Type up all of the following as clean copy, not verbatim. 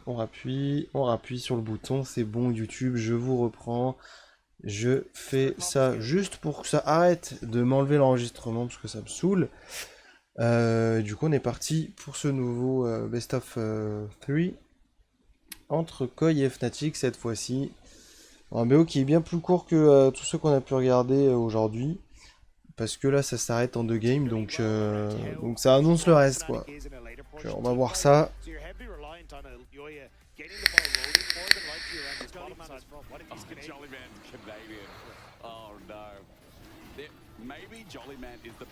on rappuie sur le bouton, c'est bon YouTube, je vous reprends. Je fais ça juste pour que ça arrête de m'enlever l'enregistrement parce que ça me saoule. Du coup on est parti pour ce nouveau Best of 3 entre Koi et Fnatic cette fois-ci. Un BO qui est bien plus court que tous ceux qu'on a pu regarder aujourd'hui. Parce que là ça s'arrête en 2 games donc ça annonce le reste quoi. On va voir ça.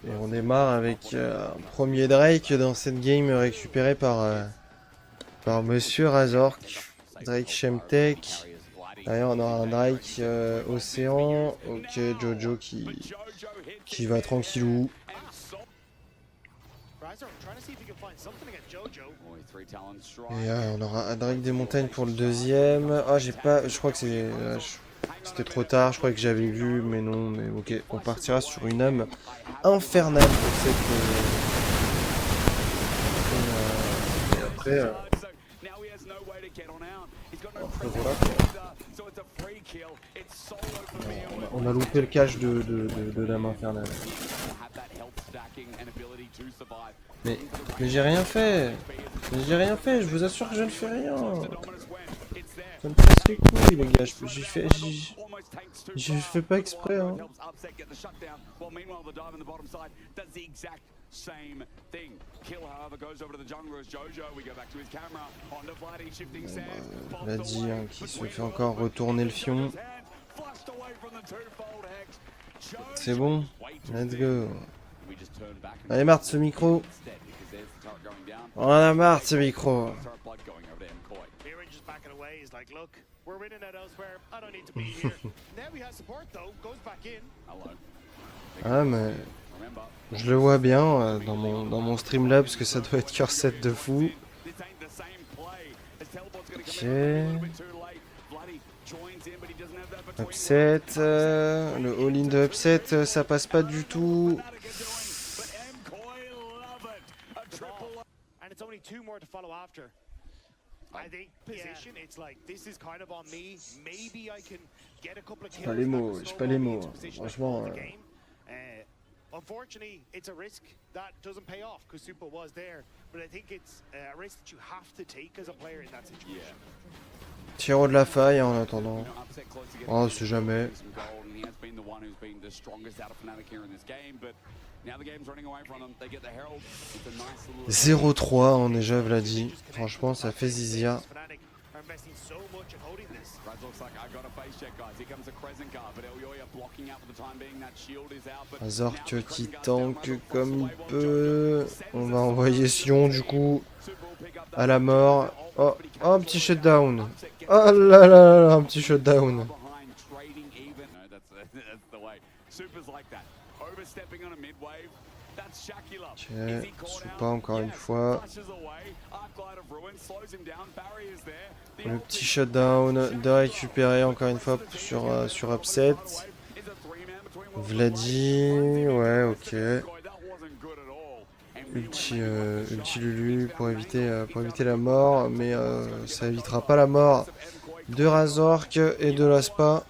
Et on démarre avec un premier Drake dans cette game récupéré par Monsieur Razork. Drake Shemtek. Derrière on aura un Drake Océan. Ok, Jojo qui va tranquillou. Et on aura un Drake des montagnes pour le deuxième. Ah j'ai pas. Je crois que c'est. C'était trop tard, je croyais que j'avais vu, mais non, mais ok, on partira sur une âme infernale pour cette... et après, voilà, on a loupé le cache de l'âme infernale. Mais, mais j'ai rien fait. Mais j'ai rien fait, je vous assure que je ne fais rien. Ça me casse les couilles les gars, j'ai fait pas exprès hein. Vladi hein, qui se fait encore retourner le fion. C'est bon, let's go. Allez marre de ce micro. On en a marre de ce micro. Ah mais je le vois bien dans mon Streamlab parce que ça doit être cœur 7 de fou. Ok. Upset, le all-in de Upset, ça passe pas du tout. J'ai pas les mots, franchement. Unfortunately, it's a risk that doesn't pay off because Super was there, but I think it's a risk that you have to take as a player in that situation. Tiro de la faille en attendant. Oh, c'est jamais. 0-3 en déjà Vladi. Franchement, ça fait zizia. Razork qui tank comme il peut. On va envoyer Sion du coup à la mort. Oh, un petit shutdown. Oh là là là, un petit shutdown. Ok, Soupa encore une fois. Le petit shutdown de récupérer encore une fois sur Upset. Vladi, ouais, ok. Ulti Lulu pour éviter la mort, mais ça évitera pas la mort de Razork et de Laspa.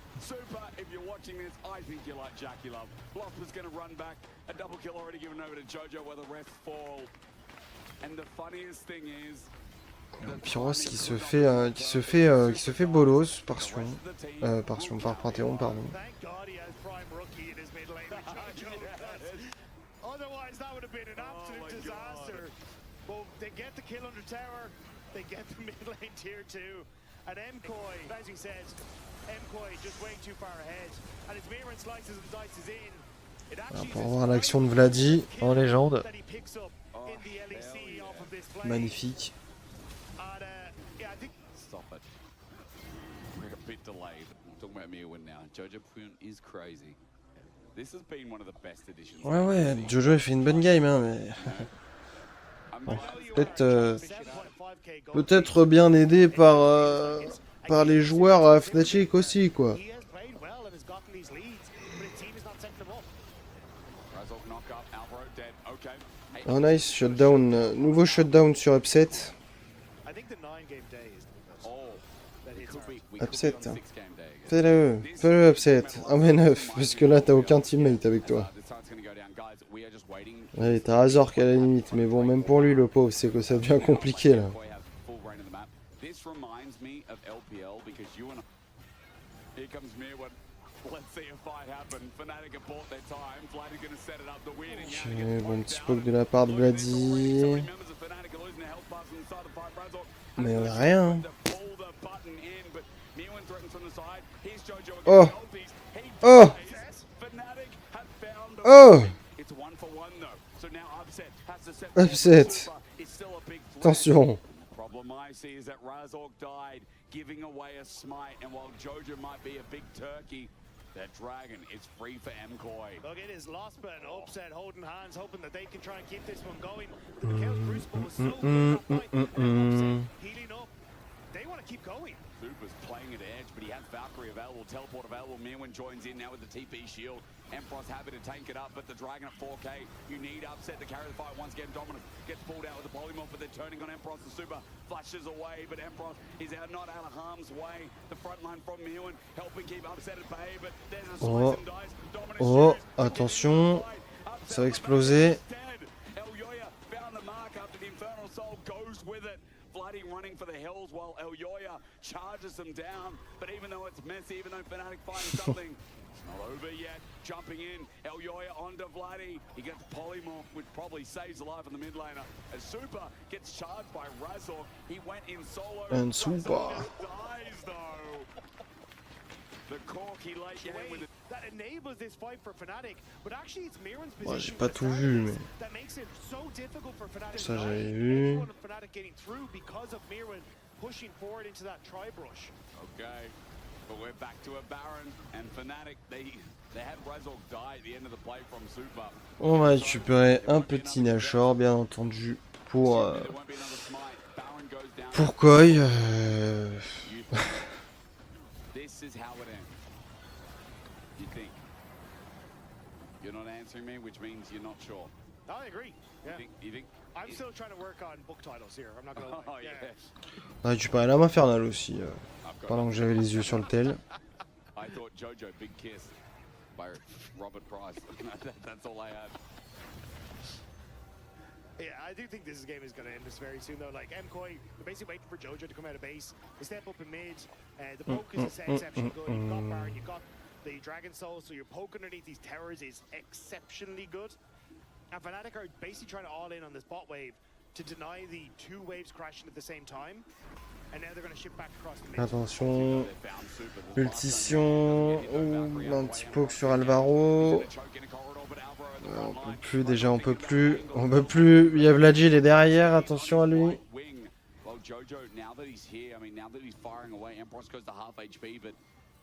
Pyros qui se fait bolos par Panthéon, pardon. They get the kill under tower, they get the mid lane tier 2, and MKOI, as he says, MKOI just way too far ahead, and it's mirror and slices and dices in. Voilà, pour voir l'action de Vladi en légende. Magnifique. Ouais, Jojo il fait une bonne game, hein, mais... Bon, peut-être bien aidé par les joueurs Fnatic aussi, quoi. Oh nice, shutdown, nouveau shutdown sur Upset. Upset. Fais-le upset. En V9, parce que là t'as aucun teammate avec toi. Allez, t'as Razor qui est à la limite, mais bon, même pour lui, le pauvre, c'est que ça devient compliqué là. Ok, bon petit poke de la part de Vladi. Mais on a rien. Oh! Oh! Oh! Upset. Attention. Problem I see is that Razork died, giving away a smite, and while Jojo might be a big turkey, that dragon is free for MKOI. Look, it is lost, but Upset holding hands, hoping that they can try and keep this one going. The Chaos Crucible was so good that fight, and Upset healing up. They want to keep going. Super's playing at edge, but he has Valkyrie available, teleport available. Mirwin joins in now with the TP shield. Emperor's happy to tank it up, but the Dragon at 4k, you need Upset to carry the fight once again. Dominant gets pulled out with the polymorph, but they're turning on Emperor. The Super flashes away, but Emperor is not out of harm's way. The front line from Mirwin helping keep Upset at bay, but there's a slice and dice. Dominant Oh, shoots, attention, ça va exploser. Elyoya found the mark after the Infernal Soul goes with it. Bloody running for the hills while Elyoya charges them down. But even though it's messy, even though Fnatic finds something, it's not over yet. Jumping in, Elyoya onto Vladi. He gets polymorph, which probably saves the life of the mid laner. As Super gets charged by Razork, he went in solo. And Super. Dies though. The corky late game with it. That enables this fight for Fnatic, but actually it's Mirren's Bon, j'ai position pas tout vu, mais that makes it so difficult for Fnatic. ça j'avais vu. Fnatic getting through because of Mirren pushing forward into that tri-brush. Okay, but we're back to a Baron and Fnatic. They had Razork die at the end of the play from Super. On va récupérer un petit Nashor, bien entendu, pour There won't be another smite. Baron goes down. pour Koi. This is how it ends. You think? You're not answering me, which means you're not sure. I agree. Yeah. You think? I'm still trying to work on book titles here. I'm not gonna lie. Oh Yeah. yeah. On va récupérer l'âme infernale aussi, I've got pendant que j'avais les yeux sur le tel. I thought Jojo Big Kiss by Robert Price. That's all I had. Yeah, I do think this game is going to end this very soon, though. Like, MKOI, they're basically waiting for Jojo to come out of base. They step up in mid. The poke is exceptionally good. You've got Baron, you've got the Dragon Soul, so your poke underneath these towers is exceptionally good. And Fnatic are basically trying to all in on this bot wave to deny the two waves crashing at the same time. And now they're going to ship back across the mid. Attention, They found Super. The ultition, oh, un petit poke sur Alvaro. On peut plus, déjà on peut plus, il y a Vladi, il est derrière, attention à lui. Well, Jojo, now that he's here, I mean, now that he's firing away, Empress goes to half HP, but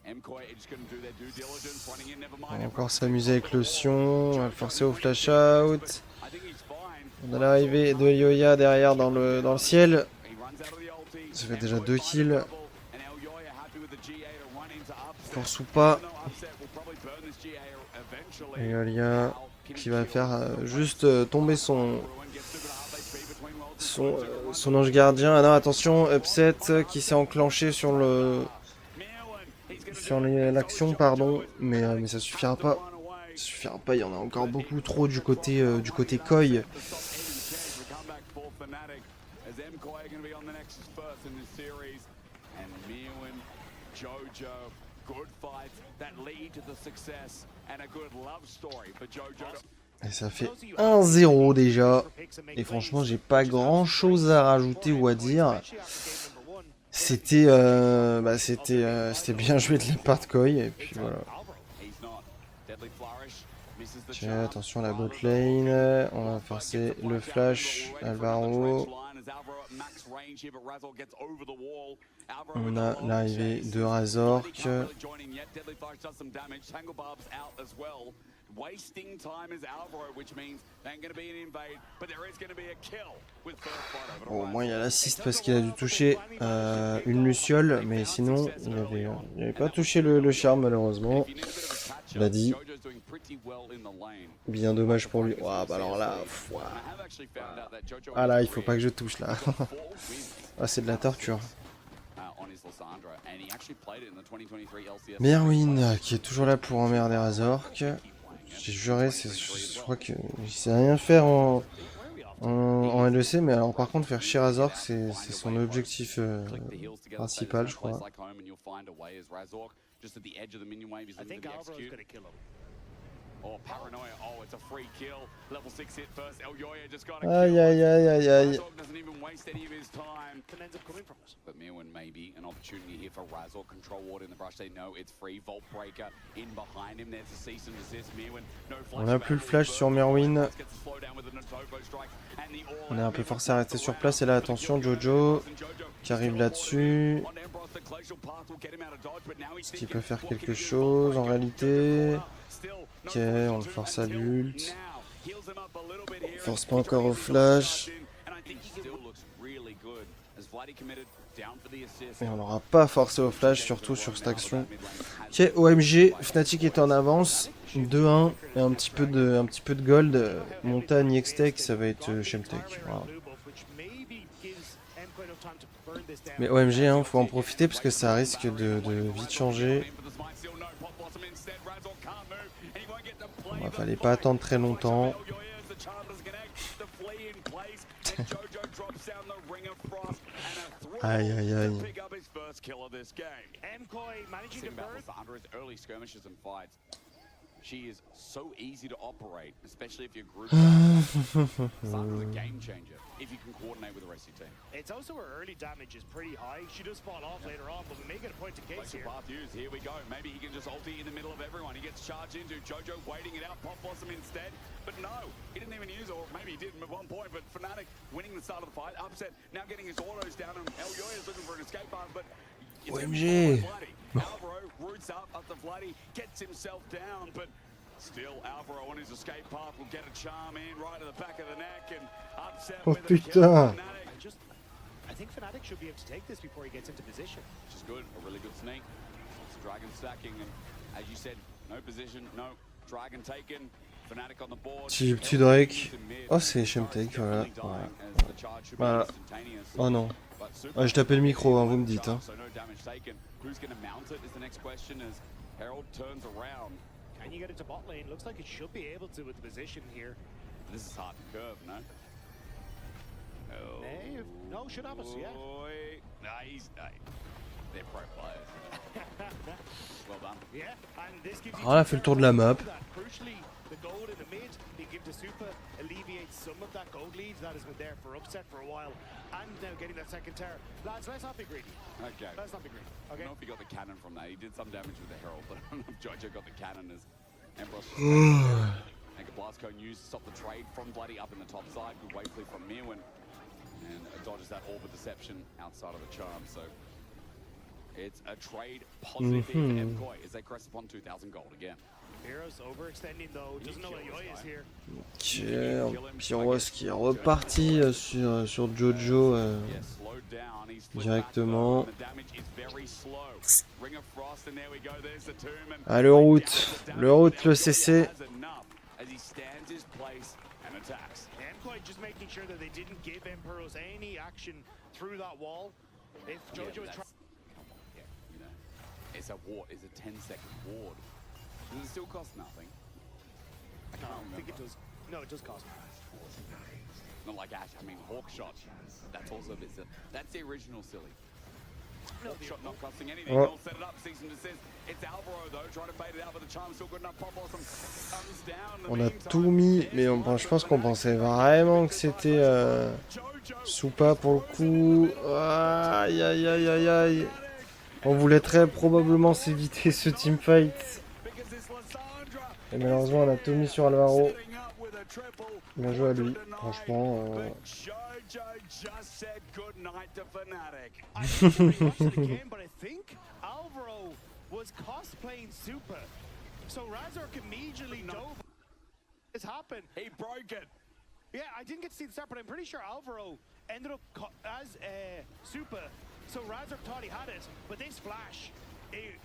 MKOI are just going to do their due diligence, running in, never On mind. va encore s'amuser avec le Sion, on va le forcer au flash out. I think he's fine. On a l'arrivée de Yoya derrière dans le ciel. He runs out of the ulti. Ça fait déjà 2 kills And Elyoya happy with the GA to run into Upset. pour Soupa. Even though Upset will probably burn this GA eventually. Et Yoya qui va faire juste tomber son ange gardien. Ah non, attention, Upset qui s'est enclenché sur l'action, pardon, mais ça suffira pas. Ça suffira pas, il y en a encore beaucoup trop du côté Koi. Et ça fait 1-0 déjà. Et franchement, j'ai pas grand chose à rajouter ou à dire. C'était bien joué de la part de Koi. Et puis voilà. Tiens, attention à la bot lane. On va forcer le flash. Alvaro. On a l'arrivée de Razork. Bon, au moins il y a l'assist parce qu'il a dû toucher une Luciole, mais sinon il avait pas touché le charme malheureusement. Je l'ai dit. Bien dommage pour lui. Ouah, bah alors là, ah là, il faut pas que je touche là. Ah, c'est de la torture. Merwin qui est toujours là pour emmerder Razork. J'ai juré, je crois que je sais rien faire en LEC, mais alors par contre faire chier Razork c'est son objectif principal, je crois. I think Alvaro's gonna kill him. Oh, paranoia. Oh, it's a free kill. Level 6 hit first. Elyoya just got a Aïe kill. aïe aïe aïe aïe. Razork doesn't even waste any of his time. Then ends up coming from us. But Mirwin maybe an opportunity here for Razork. Control ward in the brush. They know it's free. Vault breaker in behind him. There's a cease and desist. Mirwin, no flash. On a plus le flash sur Merwin. On est un peu forcé à rester sur place. Et là, attention, Jojo qui arrive là-dessus. Est-ce qu'il peut faire quelque chose en réalité? Ok, on le force à l'ult. On force pas encore au flash. Et on n'aura pas forcé au flash, surtout sur cette action. Ok, OMG, Fnatic est en avance. 2-1 et un petit peu de gold. Montagne X-Tech, ça va être Shemtech. Voilà. Mais OMG, hein, faut en profiter parce que ça risque de vite changer. Bon, fallait pas attendre très longtemps. Aïe aïe aïe. She is so easy to operate, especially if your group is a game changer if you can coordinate with the rest of your team. It's also her early damage is pretty high. She does fall off later on, but we may get a point to case here. Path used. Here we go. Maybe he can just ulti in the middle of everyone. He gets charged into Jojo, waiting it out. Pop Blossom instead, but no, he didn't even use, or maybe he did at one point. But Fnatic winning the start of the fight, upset. Now getting his autos down, and Elyoya is looking for an escape path, but OMG. Alvaro roots up after Vladdy gets himself down, but still Alvaro on his escape path will get a charm in right to the back of the neck and upset Oh with the kill. putain. I think Fnatic should be able to take this before he gets into position. Which is good, a really good sneak. It's Dragon stacking, and as you said, no position, no Dragon taken. Fnatic on the board. Petit Drake. Oh, c'est Shemtech, voilà. Voilà. Oh non. Ah, je tapais le micro, hein, vous me dites. Hein. Who's going to mount it is the next question as Herald turns around. Can you get into bot lane? Looks like it should be able to with the position here. This is hard to curve, no? Oh. No, should have us, yeah. They're pro players. Well done. Yeah, and this gives you Ah, elle fait le tour de la map. crucially, the gold in the mid, they give to Super, alleviates some of that gold lead that has been there for upset for a while. And now getting that second tower. Lads, let's not be greedy. Okay. Let's not be greedy. I Okay. don't know if he got the cannon from that. He did some damage with the Herald, but I don't know if Jojo got the cannon as Empress. And Blasco used to stop the trade from Bloody up in the top side. Good wave clear from Mirwin. And dodges that Orb of Deception outside of the charm. So it's a trade positive here for MKOI as they crest upon 2,000 gold again. Heroes overextending though. Doesn't know Elyoya is here. Ok, Pyros qui est reparti sur Jojo directement. Ah, le route, le CC. MKOI just making sure that they didn't give Emperos any action through that wall. If Jojo is trying. Yeah, you know, it's a ward. It's a 10-second ward. Does it still cost nothing? I can't remember. I think it does. No, it does cost. Not like Ash. I mean, Hawk Shot. That's also a bit silly. That's the original silly. Hawk Shot not costing anything. Oh. They'll set it up. Cease and desist. It's Alvaro though, trying to bait it out, but the charm's still good enough. Pop Blossom comes down. On a tout mis, mais je pense qu'on pensait vraiment que c'était Soupa pour le coup. Aïe aïe aïe aïe aïe. On voulait très probablement s'éviter ce teamfight. Et malheureusement on a tout mis sur Alvaro. Bien joué à lui, franchement. Was cosplaying Super, so Razork immediately dove. This happened. He broke it. Yeah, I didn't get to see the start, but I'm pretty sure Alvaro ended up as Super. So Razork thought he had it, but this flash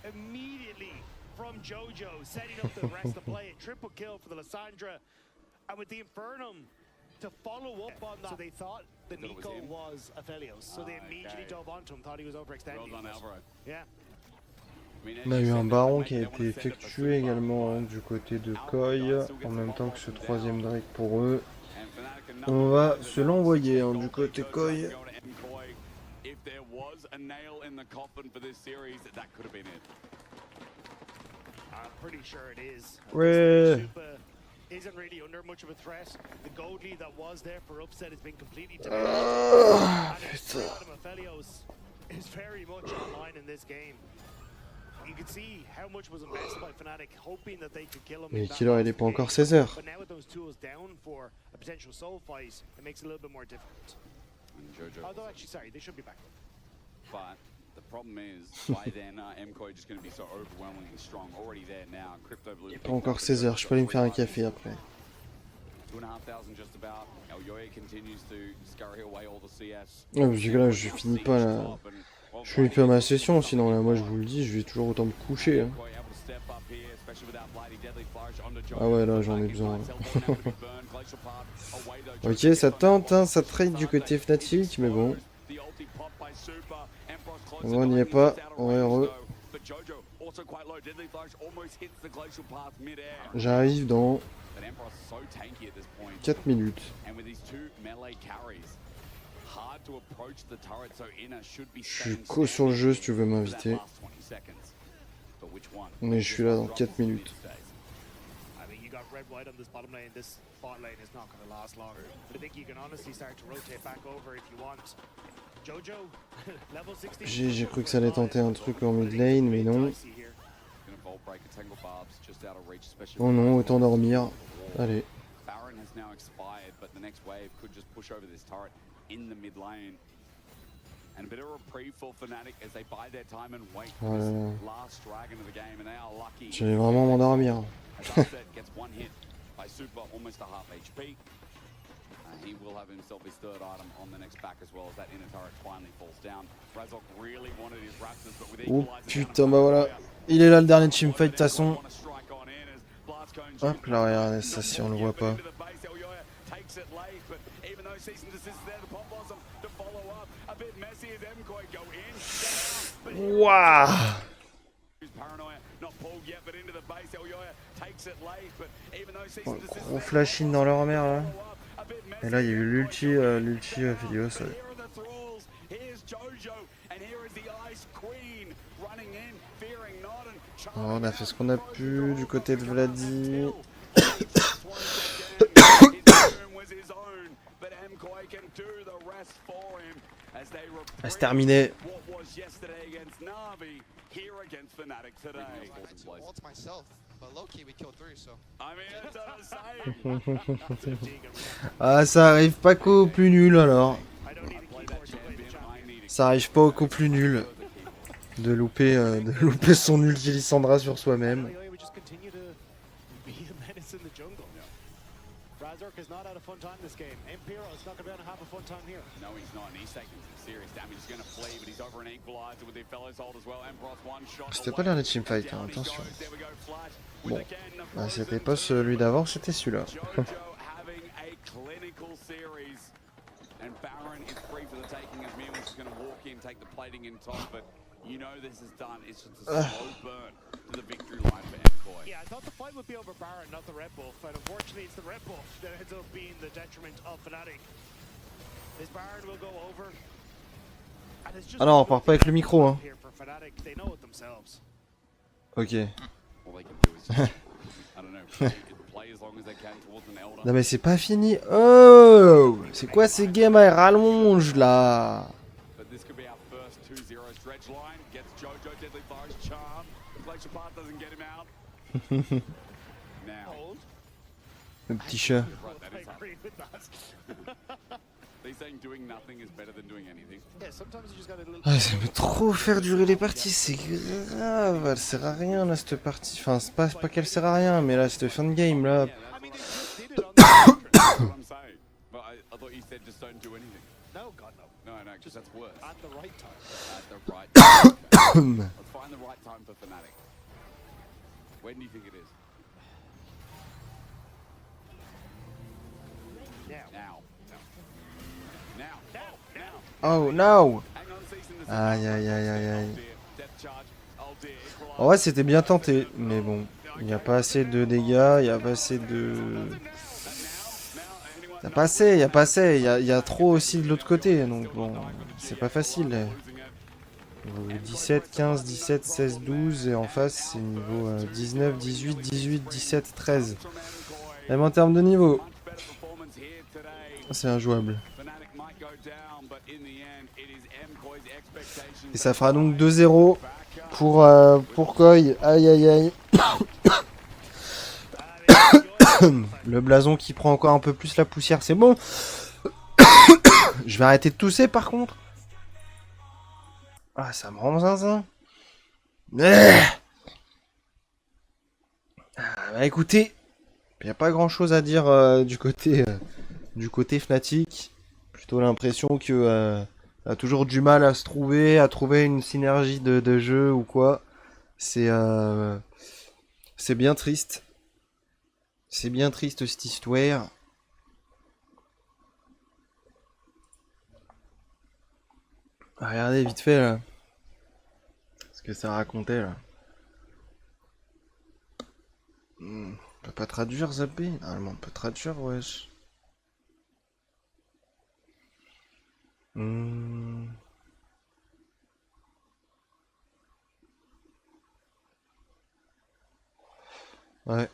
immediately from Jojo, setting up the rest of play. A triple kill for the Lissandra, and with the Infernum to follow up on that. So they thought the Thought it was Nico him? was Aphelios, so they immediately okay. dove onto him, thought he was Well overextending. done, but- Alvaro. Yeah. I mean, as On a you eu said, un they baron wanna qui a make- they été wanna send it for effectué Super, également but du côté de Alvaro Koi, still gets en the même one temps que ce walking troisième down. Drake pour eux. And Fnatic are On nothing va better se than l'envoyer now. hein, du côté Jojo Koi. going to MKoi. If there was a nail in the coffin for this series, that could have been it. I'm pretty sure it is. At Ouais. this stage, Super isn't really under much of a threat. The gold lead that was there for upset has been completely diminished. And it's putain. Adam Aphelios is very much online in this game. You can see how much was invested by Fnatic, hoping that they could kill him. Mais in that Killer, il last est pas encore game. 16 heures. But now with those tools down for a potential soul fight, it makes it a little bit more difficult. And Jojo. Although actually, sorry, they should be back. But the problem is, by then, MKoi just going to be so overwhelmingly strong. Already there now. Crypto Blue. Pas encore 16 heures, je peux aller me faire un café après. 2,500 just about. Elyoya continues to scurry away all the CS. Ouais, parce que là, je finis pas là. Je finis pas ma session, sinon là, moi je vous le dis, je vais toujours autant me coucher. Hein. Ah ouais, là, j'en ai besoin. Ok, ça tente, hein, ça trade du côté Fnatic, mais bon. On n'y est pas, on est heureux. J'arrive dans 4 minutes. Je suis co sur le jeu si tu veux m'inviter. Mais je suis là dans 4 minutes. I mean, you got red white on this bottom lane. This bot lane is not going to last long. But I think you can honestly start to rotate back over if you want. Jojo, level 16. J'ai cru que ça allait tenter un truc en mid lane, mais non. Oh non, autant dormir. Allez. Baron has now expired, but the next wave could just push over this turret in the mid lane. And a bit of a reprieve for Fnatic as they buy their time and wait for Oh là this là. last dragon of the game, and they are lucky. J'allais vraiment m'endormir. As Upset gets one hit by Super, almost a half HP. He will have himself his third item on the next back as well as that inner turret finally falls down. Razork really wanted his Raptors, but with Oh Equalizer putain, bah voilà. Il est là le dernier teamfight de toute façon. wanna strike on in as Blastcone Hop là, regardez ça si on le voit pas. takes it late, but even though cease and desist there, the pop blossom to follow up. A bit messy as MKoi go in. But Wouah. Paranoia not pulled yet, but into the base. Elyoya takes it late, but even though cease Oh, and desist gros there, flash-in dans leur mère là. follow up. A bit messy. Et là, il y a eu l'ulti Aphelios. But here are the thralls. Here's Jojo, and here is the Ice Queen running in, fearing not, and Oh, on a fait ce qu'on a pu du côté de Vladi. Ah, c'est terminé. Ult myself, but low key we killed 3, so. Ah, ça arrive pas qu'au plus nul alors. I don't need a keyboard to play the champion. Ça arrive pas qu'au plus nul de louper son ulti Lissandra sur soi-même. Elyoya would just continue to be a menace in the jungle. Razork has not had a fun time this game. Impero is not going to have a fun time here. No, he's not, and he's taking some serious damage. He's going to flee, but he's over an equalizer with their fellows hold as well. Emperor's one shot C'était away. pas le dernier teamfight, hein, Down he attention. goes. There we go, Flash Bon, with again the bah, frozen c'était pas celui d'avant, c'était celui-là. Jojo having a clinical series, and Baron is free for the taking as Mirwin is going to walk in, take the plating in top, but you know this is done. It's just a slow burn to the victory line for MKoi. Yeah, I thought the fight would be over Baron, not the Red Buff, and unfortunately it's the Red Buff that ends up being the detriment of Fnatic. This Baron will go over. And it's just Ah non, on repart pas avec le micro, hein. here for Fnatic. They know it themselves. Ok. All they can do is just, I don't know, play as long as they can towards an elder. Non mais c'est pas fini. Oh, c'est quoi ces games à rallonge là? But this could be our first 2-0 stretch line. Gets Jojo Deadly Flourish charm. Glacier Path doesn't get him out. Now, Hold. Le petit chat. right, that I is up. agree with that. They're saying doing nothing is better than doing anything. Yeah, sometimes you just gotta little. Ah, ça veut trop faire durer les parties, c'est grave. Elle sert à rien là cette partie. Enfin, c'est pas qu'elle sert à rien, mais là cette fin de game là. I mean, they just did it on the That's what I'm saying. But I thought you said just don't do anything. No, God, no. No, because that's worse. At the right time. At the right time. Let's find the right time for Fnatic. When do you think it is? Now. Now. Now. Oh no! Aïe aïe aïe aïe aïe. En vrai, c'était bien tenté, mais bon, il n'y a pas assez de dégâts, il n'y a pas assez de... Il n'y a pas assez, il n'y a pas assez, il y a trop aussi de l'autre côté, donc bon, c'est pas facile. 17, 15, 17, 16, 12, et en face, c'est niveau 19, 18, 18, 17, 13. Même en termes de niveau, c'est injouable. Et ça fera donc 2-0 pour Koi. Aïe aïe aïe. Le blason qui prend encore un peu plus la poussière, c'est bon. Je vais arrêter de tousser par contre. Ah, ça me rend zinzin. Bah écoutez, il n'y a pas grand chose à dire du côté Fnatic. Plutôt l'impression que a toujours du mal à se trouver, à trouver une synergie de jeu ou quoi. C'est bien triste. C'est bien triste cette histoire. Regardez vite fait là. Ce que ça racontait là. On peut pas traduire Zappé? Normalement on peut traduire, wesh. Ouais.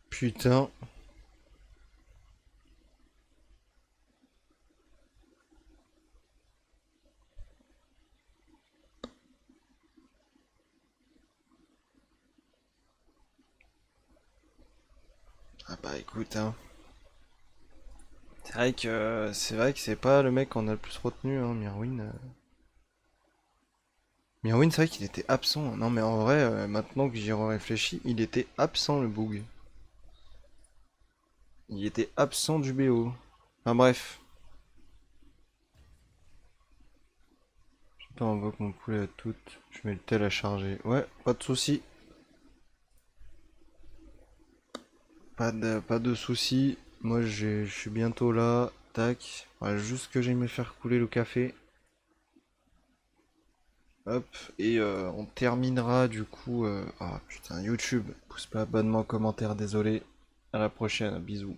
Putain. Ah bah écoute, hein. C'est vrai que c'est pas le mec qu'on a le plus retenu, hein, Mirwin. Mirwin, c'est vrai qu'il était absent. Non mais en vrai, maintenant que j'y réfléchi, il était absent le bug. Il était absent du BO. Enfin bref. Putain, on voit que mon poulet à tout. Je mets le tel à charger. Ouais, pas de soucis. Pas de soucis. Moi, je suis bientôt là. Tac. Voilà, juste que j'aille me faire couler le café. Hop. Et on terminera du coup. Ah putain, YouTube. Pouce pas, abonnement, commentaire, désolé. À la prochaine. Bisous.